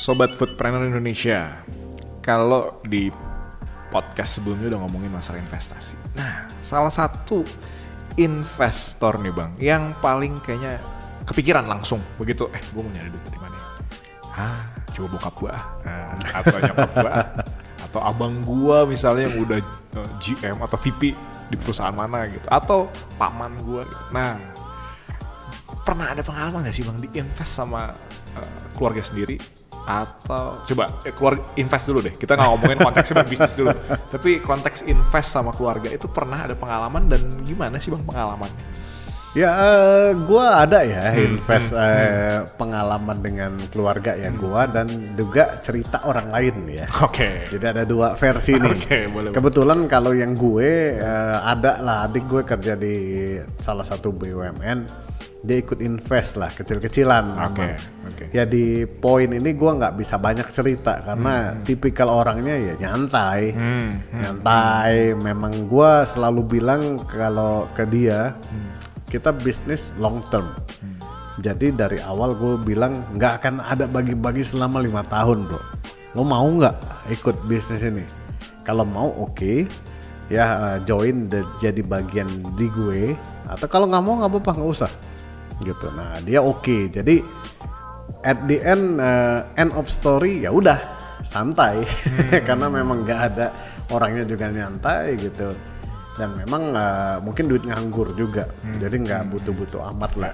Sobat Foodpreneur Indonesia, kalau di podcast sebelumnya udah ngomongin masalah investasi. Nah, salah satu investor nih Bang, yang paling kayaknya kepikiran langsung begitu, gue mau nyari duit dari mana ya? Coba bokap gue, atau nyokap gue, atau abang gue misalnya yang udah GM atau VP di perusahaan mana gitu, atau paman gue gitu. Nah, pernah ada pengalaman gak sih Bang diinvest sama keluarga sendiri? Atau coba keluarga invest dulu deh, kita nggak ngomongin konteksnya bisnis dulu, tapi konteks invest sama keluarga itu pernah ada pengalaman dan gimana sih Bang pengalamannya? Ya, gua ada ya invest pengalaman dengan keluarga ya gua dan juga cerita orang lain ya. Oke. Jadi ada dua versi nih. Boleh. Kebetulan kalau yang gue ada lah, adik gue kerja di salah satu BUMN. Dia ikut invest lah kecil-kecilan. Oke. Ya di poin ini gue nggak bisa banyak cerita karena tipikal orangnya ya nyantai. Nyantai. Memang gue selalu bilang kalau ke dia kita bisnis long term. Jadi dari awal gue bilang nggak akan ada bagi-bagi selama 5 tahun bro. Lo mau nggak ikut bisnis ini? Kalau mau oke. Ya join jadi bagian di gue. Atau kalau nggak mau nggak apa-apa, nggak usah. Gitu. Nah dia oke. Jadi at the end of story ya udah santai karena memang nggak ada orangnya juga nyantai gitu dan memang mungkin duit nganggur juga jadi nggak butuh-butuh amat lah.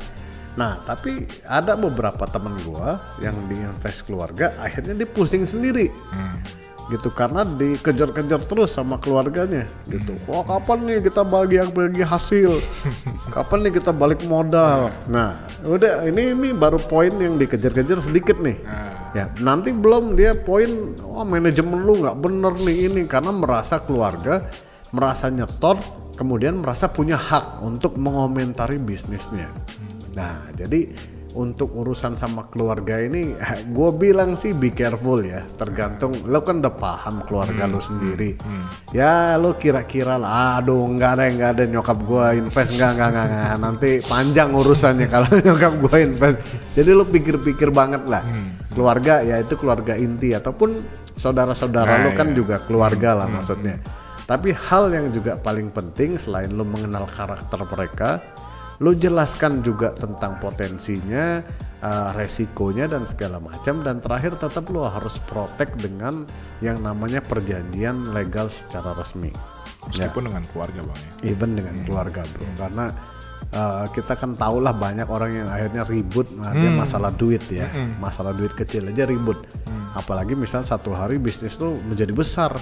Nah tapi ada beberapa temen gua yang diinvest keluarga akhirnya dia pusing sendiri gitu karena dikejar-kejar terus sama keluarganya gitu. Wah kapan nih kita bagi hasil? Kapan nih kita balik modal? Nah udah ini baru poin yang dikejar-kejar sedikit nih. Ya nanti belum dia poin manajemen lu nggak bener nih ini karena merasa keluarga merasa nyetor kemudian merasa punya hak untuk mengomentari bisnisnya. Nah jadi untuk urusan sama keluarga ini gue bilang sih be careful ya, tergantung lo kan udah paham keluarga lo sendiri. Ya lo kira-kira lah aduh nggak ada nyokap gue invest nggak nanti panjang urusannya kalau nyokap gue invest. Jadi lo pikir-pikir banget lah. Keluarga ya itu keluarga inti ataupun saudara-saudara lo kan juga keluarga lah maksudnya. Tapi hal yang juga paling penting selain lo mengenal karakter mereka, lo jelaskan juga tentang potensinya, resikonya dan segala macam, dan terakhir tetap lo harus protect dengan yang namanya perjanjian legal secara resmi. Meskipun dengan keluarga Bang ya. Even dengan keluarga bro, karena kita kan tahu lah banyak orang yang akhirnya ribut, dia masalah duit ya, masalah duit kecil aja ribut. Apalagi misal satu hari bisnis tuh menjadi besar,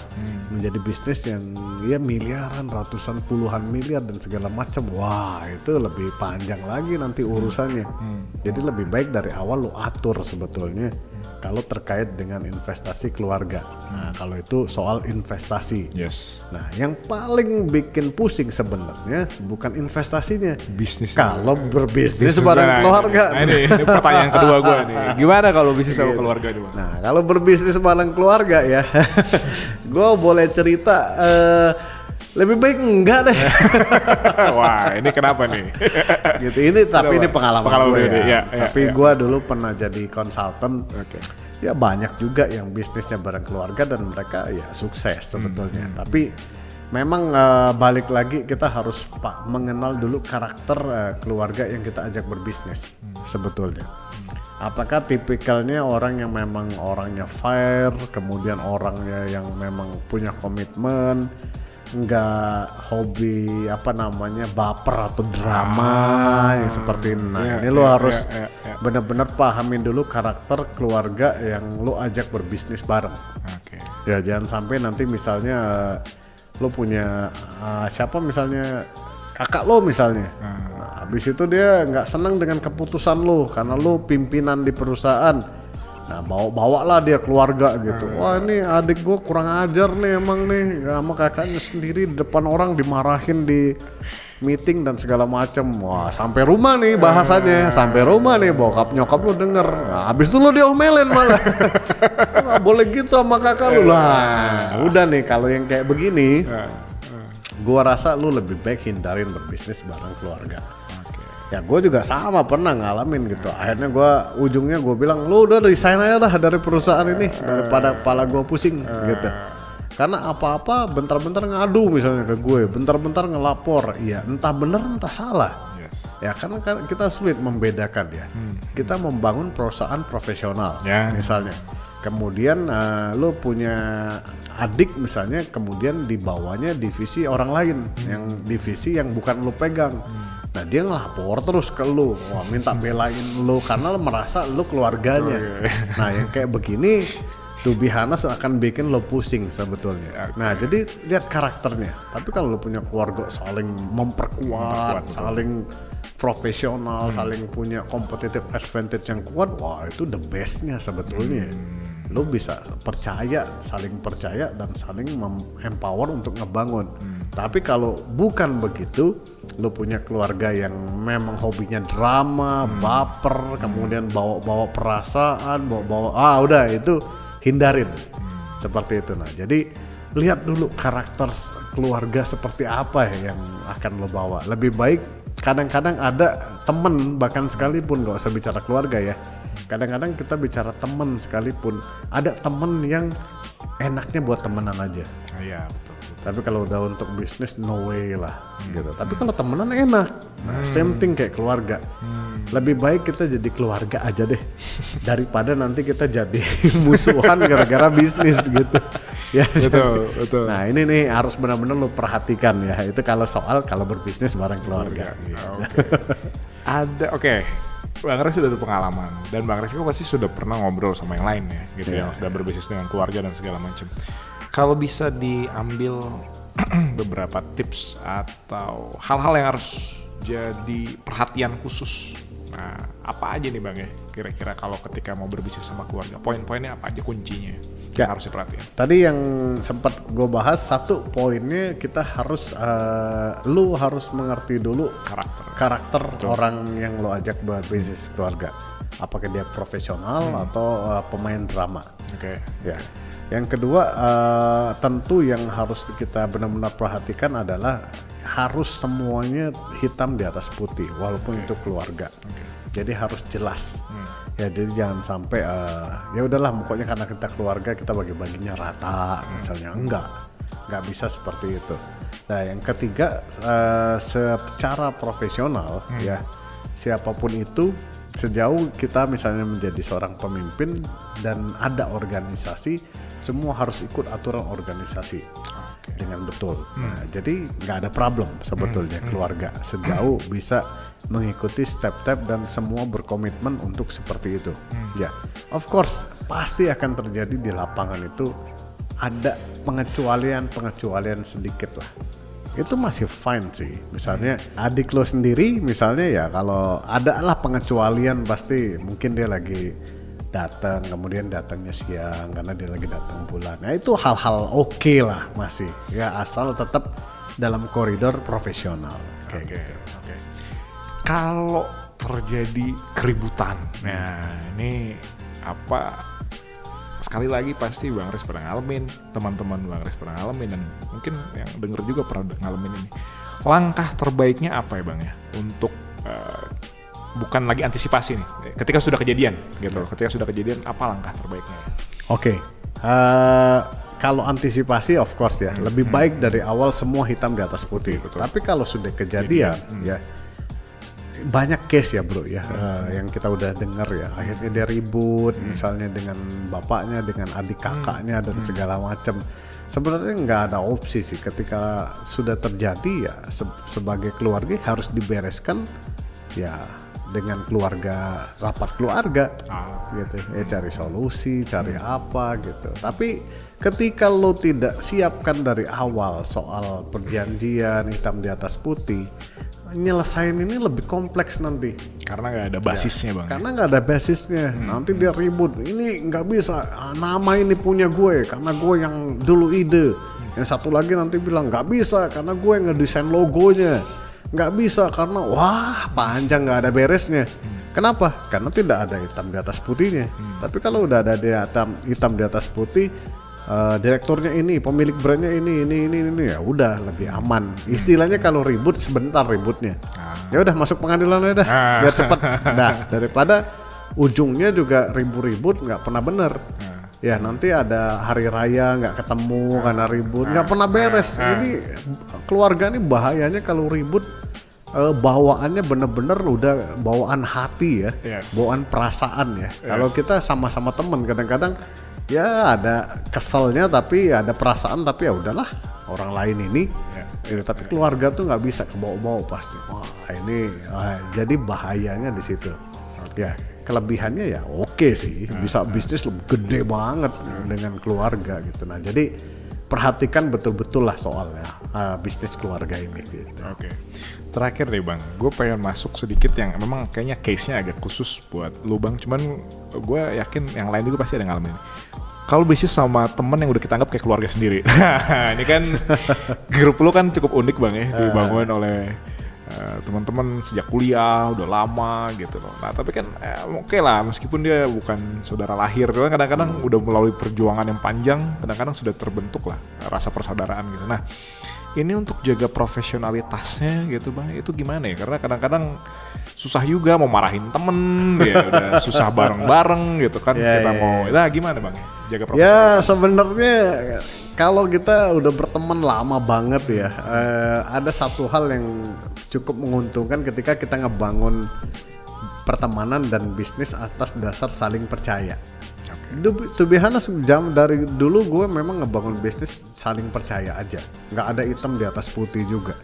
menjadi bisnis yang ya miliaran, ratusan, puluhan miliar dan segala macam. Wah itu lebih panjang lagi nanti urusannya. Jadi lebih baik dari awal lo atur sebetulnya kalau terkait dengan investasi keluarga. Nah kalau itu soal investasi. Yes. Nah yang paling bikin pusing sebenarnya bukan investasinya, bisnis. Kalau berbisnis bareng keluarga. Nah, ini pertanyaan kedua gue nih. Gimana kalau bisnis sama keluarga nih Bang? Nah kalau berbisnis bareng keluarga ya, gue boleh cerita lebih baik enggak deh. Wah ini kenapa nih? Gitu ini tapi ini pengalaman gue ya. Tapi gue dulu pernah jadi konsultan. Ya banyak juga yang bisnisnya bareng keluarga dan mereka ya sukses sebetulnya. Tapi memang balik lagi kita harus mengenal dulu karakter keluarga yang kita ajak berbisnis sebetulnya. Apakah tipikalnya orang yang memang orangnya fair, kemudian orangnya yang memang punya komitmen, nggak hobi baper atau drama yang seperti ini. Nah ini lo harus benar-benar pahamin dulu karakter keluarga yang lo ajak berbisnis bareng. Ya jangan sampai nanti misalnya lo punya siapa misalnya kakak lo misalnya, nah, habis itu dia nggak senang dengan keputusan lo karena lo pimpinan di perusahaan. Nah bawa-bawalah dia keluarga gitu. Wah ini adik gue kurang ajar nih emang nih sama kakaknya sendiri di depan orang dimarahin di meeting dan segala macam. Wah sampai rumah nih bahasanya, sampai rumah nih bokap nyokap lu denger. Nah, habis itu lu diomelin malah. Nggak boleh gitu sama kakak lu lah. Udah nih kalau yang kayak begini, gua rasa lu lebih baik hindarin berbisnis bareng keluarga. Ya gue juga sama pernah ngalamin gitu. Akhirnya ujungnya gue bilang, lu udah resign aja dah dari perusahaan ini daripada kepala gue pusing gitu. Karena apa-apa bentar-bentar ngadu misalnya ke gue, bentar-bentar ngelapor. Ya entah bener entah salah. Ya karena kita sulit membedakan ya. Kita membangun perusahaan profesional misalnya. Kemudian lo punya adik misalnya, kemudian di bawahnya divisi orang lain, yang divisi yang bukan lo pegang. Nah dia ngelapor terus ke lo, wah minta belain lo karena lo merasa lo keluarganya. Nah yang kayak begini, to be honest akan bikin lo pusing sebetulnya. Nah jadi lihat karakternya. Tapi kalau lo punya keluarga saling memperkuat, saling profesional, saling punya competitive advantage yang kuat, wah itu the bestnya sebetulnya. Lo bisa saling percaya dan saling empower untuk ngebangun. Tapi kalau bukan begitu, lo punya keluarga yang memang hobinya drama, baper, kemudian bawa perasaan, udah itu hindarin. Seperti itu. Nah, jadi lihat dulu karakter keluarga seperti apa ya yang akan lo bawa. Lebih baik kadang-kadang ada temen, bahkan sekalipun gak usah bicara keluarga ya. Kadang-kadang kita bicara temen sekalipun, ada temen yang enaknya buat temenan aja. Iya betul. Tapi kalau udah untuk bisnis no way lah gitu. Tapi kalau temenan enak. Nah, same thing kayak keluarga. Lebih baik kita jadi keluarga aja deh daripada nanti kita jadi musuhan gara-gara bisnis gitu. Ya, betul. Nah ini nih harus benar-benar lo perhatikan ya. Itu kalau berbisnis bareng keluarga. Oke. Bang Res sudah ada pengalaman dan Bang Res juga pasti sudah pernah ngobrol sama yang lain ya, gitu yang sudah berbisnis dengan keluarga dan segala macam. Kalau bisa diambil beberapa tips atau hal-hal yang harus jadi perhatian khusus, nah apa aja nih Bang ya kira-kira kalau ketika mau berbisnis sama keluarga, poin-poinnya apa aja kuncinya yang harus diperhatikan? Tadi yang sempat gue bahas, satu poinnya kita harus lu harus mengerti dulu karakter orang yang lo ajak berbisnis keluarga. Apakah dia profesional atau pemain drama? Oke. Ya. Yang kedua tentu yang harus kita benar-benar perhatikan adalah harus semuanya hitam di atas putih walaupun itu keluarga. Jadi harus jelas. Ya jadi jangan sampai ya udahlah pokoknya karena kita keluarga kita bagi-baginya rata misalnya, enggak bisa seperti itu. Nah yang ketiga secara profesional ya siapapun itu, sejauh kita misalnya menjadi seorang pemimpin dan ada organisasi, semua harus ikut aturan organisasi dengan betul. Nah, jadi nggak ada problem sebetulnya keluarga sejauh bisa mengikuti step-step dan semua berkomitmen untuk seperti itu. Ya, of course pasti akan terjadi di lapangan itu ada pengecualian sedikit lah. Itu masih fine sih. Misalnya adik lo sendiri misalnya ya kalau ada lah pengecualian pasti mungkin dia lagi datang, kemudian datangnya siang karena dia lagi datang bulan. Nah itu hal-hal oke lah masih ya asal tetap dalam koridor profesional kayak gitu. Kalau terjadi keributan, nah ini apa? Sekali lagi pasti Bang Res pernah ngalamin, teman-teman Bang Res pernah ngalamin, dan mungkin yang denger juga pernah ngalamin ini. Langkah terbaiknya apa ya Bang ya untuk bukan lagi antisipasi nih, ketika sudah kejadian gitu. Ketika sudah kejadian apa langkah terbaiknya? Oke. Kalau antisipasi of course ya lebih baik dari awal semua hitam di atas putih. Betul. Tapi kalau sudah kejadian ya banyak case ya bro ya yang kita udah dengar ya, akhirnya dia ribut misalnya dengan bapaknya, dengan adik kakaknya dan segala macam. Sebenarnya nggak ada opsi sih ketika sudah terjadi ya sebagai keluarga harus dibereskan ya dengan keluarga, rapat keluarga gitu ya, cari solusi, cari apa gitu. Tapi ketika lo tidak siapkan dari awal soal perjanjian hitam di atas putih, nyelesain ini lebih kompleks nanti karena nggak ada basisnya Bang. Karena nggak ada basisnya, nanti dia ribut. Ini nggak bisa, nama ini punya gue karena gue yang dulu ide. Yang satu lagi nanti bilang nggak bisa karena gue yang ngedesain logonya. Nggak bisa karena wah panjang nggak ada beresnya. Kenapa? Karena tidak ada hitam di atas putihnya. Tapi kalau udah ada hitam di atas putih, direkturnya ini, pemilik brandnya ini, ya udah lebih aman. Istilahnya kalau ribut sebentar ributnya, ya udah masuk pengadilan aja dah, biar cepet. Dah daripada ujungnya juga ribut-ribut nggak pernah bener. Ya nanti ada hari raya nggak ketemu karena ribut, nggak pernah beres. Ini keluarga ini bahayanya kalau ribut. Bawaannya bener-bener udah bawaan hati ya, bawaan perasaan ya. Kalau kita sama-sama temen kadang-kadang ya ada keselnya tapi ada perasaan, tapi ya udahlah orang lain ini. Tapi keluarga tuh nggak bisa kebawa-bawa pasti. Wah ini jadi bahayanya di situ. Ya kelebihannya ya oke sih, bisa bisnis lebih gede banget dengan keluarga gitu. Nah jadi perhatikan betul-betul lah soalnya bisnis keluarga ini gitu. Oke. Terakhir deh Bang, gue pengen masuk sedikit yang memang kayaknya case-nya agak khusus buat lu Bang, cuman gue yakin yang lain juga pasti ada ngalamin ini. Kalau bisnis sama temen yang udah kita anggap kayak keluarga sendiri. Ini kan grup lu kan cukup unik Bang ya, dibangun oleh teman-teman sejak kuliah udah lama gitu loh. Nah tapi kan oke lah, meskipun dia bukan saudara lahir, kan kadang-kadang udah melalui perjuangan yang panjang, kadang-kadang sudah terbentuk lah rasa persaudaraan gitu. Nah ini untuk jaga profesionalitasnya gitu Bang, itu gimana ya? Karena kadang-kadang susah juga mau marahin temen, ya udah susah bareng-bareng gitu kan. Kita mau, nah gimana Bang jaga profesionalitas? Ya sebenarnya kalau kita udah berteman lama banget ya, ada satu hal yang cukup menguntungkan ketika kita ngebangun pertemanan dan bisnis atas dasar saling percaya. To be honest, dari dulu gue memang ngebangun bisnis saling percaya aja, nggak ada hitam di atas putih juga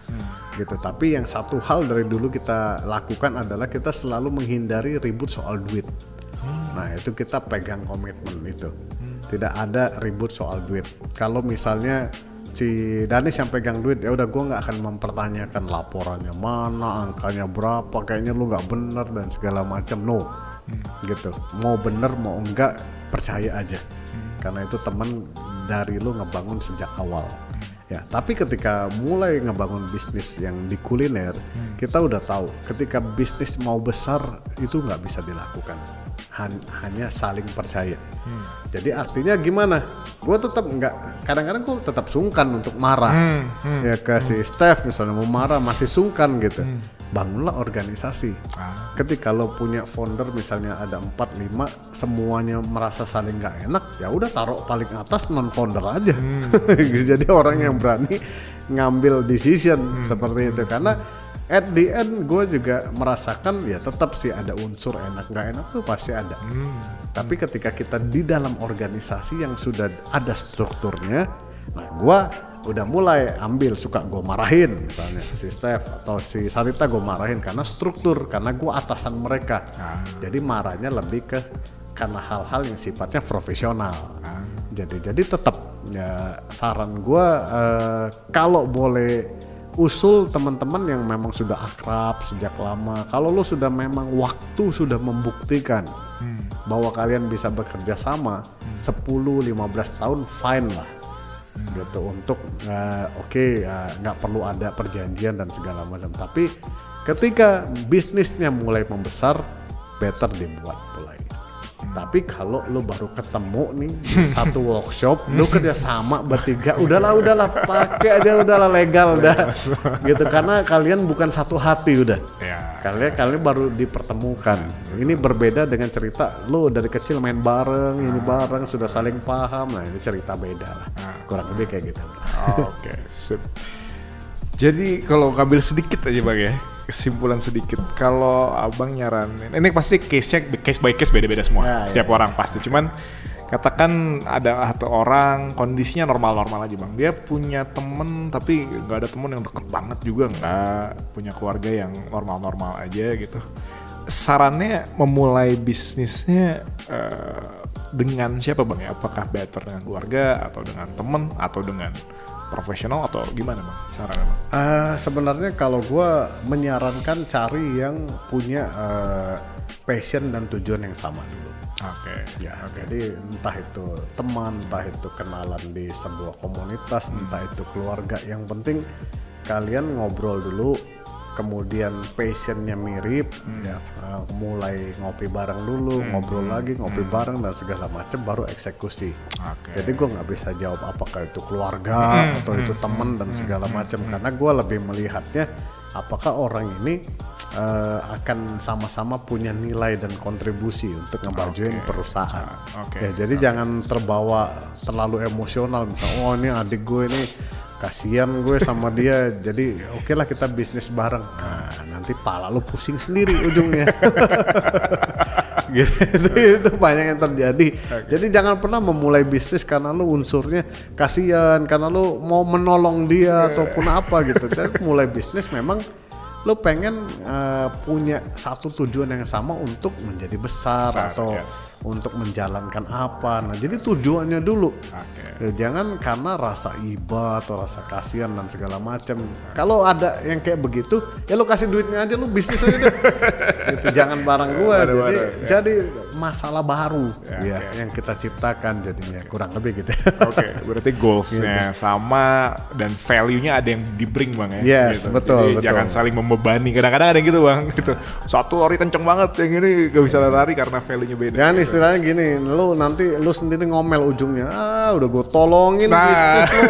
gitu. Tapi yang satu hal dari dulu kita lakukan adalah kita selalu menghindari ribut soal duit. Nah itu kita pegang komitmen itu, tidak ada ribut soal duit. Kalau misalnya si Danis yang pegang duit, ya udah gue nggak akan mempertanyakan laporannya mana, angkanya berapa, kayaknya lu nggak bener dan segala macam. No, gitu. Mau bener mau enggak percaya aja, karena itu teman dari lu ngebangun sejak awal. Ya, tapi ketika mulai ngebangun bisnis yang di kuliner, kita udah tahu ketika bisnis mau besar itu nggak bisa dilakukan. Hanya saling percaya. Jadi artinya gimana? Gue tetap nggak, kadang-kadang gue tetap sungkan untuk marah. Ya ke si Steph misalnya mau marah masih sungkan gitu. Bangunlah organisasi. Ketika lo punya founder misalnya ada 4-5 semuanya merasa saling nggak enak, ya udah taruh paling atas non founder aja. Jadi orang yang berani ngambil decision seperti itu, karena at the end gue juga merasakan ya tetap sih ada unsur enak nggak enak tuh pasti ada. Tapi ketika kita di dalam organisasi yang sudah ada strukturnya, nah gue udah mulai ambil, suka gue marahin misalnya si Steph atau si Sarita, gue marahin karena struktur, karena gue atasan mereka. Jadi marahnya lebih ke karena hal-hal yang sifatnya profesional. Jadi tetap ya saran gue kalau boleh usul teman-teman yang memang sudah akrab sejak lama, kalau lo sudah memang waktu sudah membuktikan bahwa kalian bisa bekerja sama 10-15 tahun fine lah gitu untuk nggak perlu ada perjanjian dan segala macam. Tapi ketika bisnisnya mulai membesar, better dibuat mulai. Tapi kalau lu baru ketemu nih di satu workshop, lu kerja sama bertiga, udahlah pakai aja, udahlah legal udah gitu, karena kalian bukan satu hati udah. Kalian baru dipertemukan. Ini berbeda dengan cerita lu dari kecil main bareng, ini bareng sudah saling paham. Nah ini cerita beda lah, kurang lebih kayak gitu. Oke, sip. Jadi kalau ngambil sedikit aja Bang ya, kesimpulan sedikit, kalau abang nyaranin, ini pasti case-nya case by case beda-beda semua, setiap orang pasti. Cuman katakan ada satu orang kondisinya normal-normal aja Bang, dia punya temen tapi nggak ada temen yang deket banget juga, nggak punya keluarga yang normal-normal aja gitu. Sarannya memulai bisnisnya dengan siapa Bang ya? Apakah better dengan keluarga atau dengan temen atau dengan profesional atau gimana Bang sarannya Bang? Sebenarnya kalau gue menyarankan cari yang punya passion dan tujuan yang sama dulu. Jadi entah itu teman, entah itu kenalan di sebuah komunitas, entah itu keluarga, yang penting kalian ngobrol dulu kemudian passionnya mirip, ya mulai ngopi bareng dulu, ngobrol lagi, ngopi bareng dan segala macam, baru eksekusi. Jadi gue nggak bisa jawab apakah itu keluarga atau itu teman dan segala macam, karena gue lebih melihatnya apakah orang ini akan sama-sama punya nilai dan kontribusi untuk ngebajuin perusahaan. Ya, jadi jangan terbawa terlalu emosional, misalnya oh ini adik gue ini kasihan gue sama dia, jadi oke lah kita bisnis bareng. Nah, nanti pala lu pusing sendiri ujungnya. Gitu, itu banyak yang terjadi. Jadi jangan pernah memulai bisnis karena lu unsurnya kasihan, karena lu mau menolong dia ataupun apa gitu. Jadi mulai bisnis memang lu pengen punya satu tujuan yang sama untuk menjadi besar atau untuk menjalankan apa. Nah, jadi tujuannya dulu. Ya, jangan karena rasa iba atau rasa kasihan dan segala macam. Kalau ada yang kayak begitu, ya lu kasih duitnya aja, lu bisnis aja deh. Gitu, jangan bareng gua. Jadi masalah baru yang kita ciptakan jadinya kurang lebih gitu. Berarti goalsnya sama dan value-nya ada yang di bring bang ya. Yes, gitu. Betul. Jangan saling membebani. Kadang-kadang ada yang gitu bang. Gitu. Satu lari kenceng banget, yang ini gak bisa lari karena value-nya beda. Jangan gitu. Istilahnya gini, nanti lu sendiri ngomel ujungnya. Udah gue tolongin bisnis lu.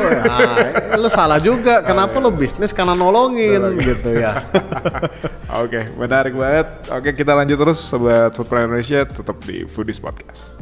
Lu salah juga. Kenapa lu bisnis karena nolongin gitu ya. Oke, menarik banget. Oke, kita lanjut terus sobat Foodpreneur Indonesia, tetap di Foodies Podcast.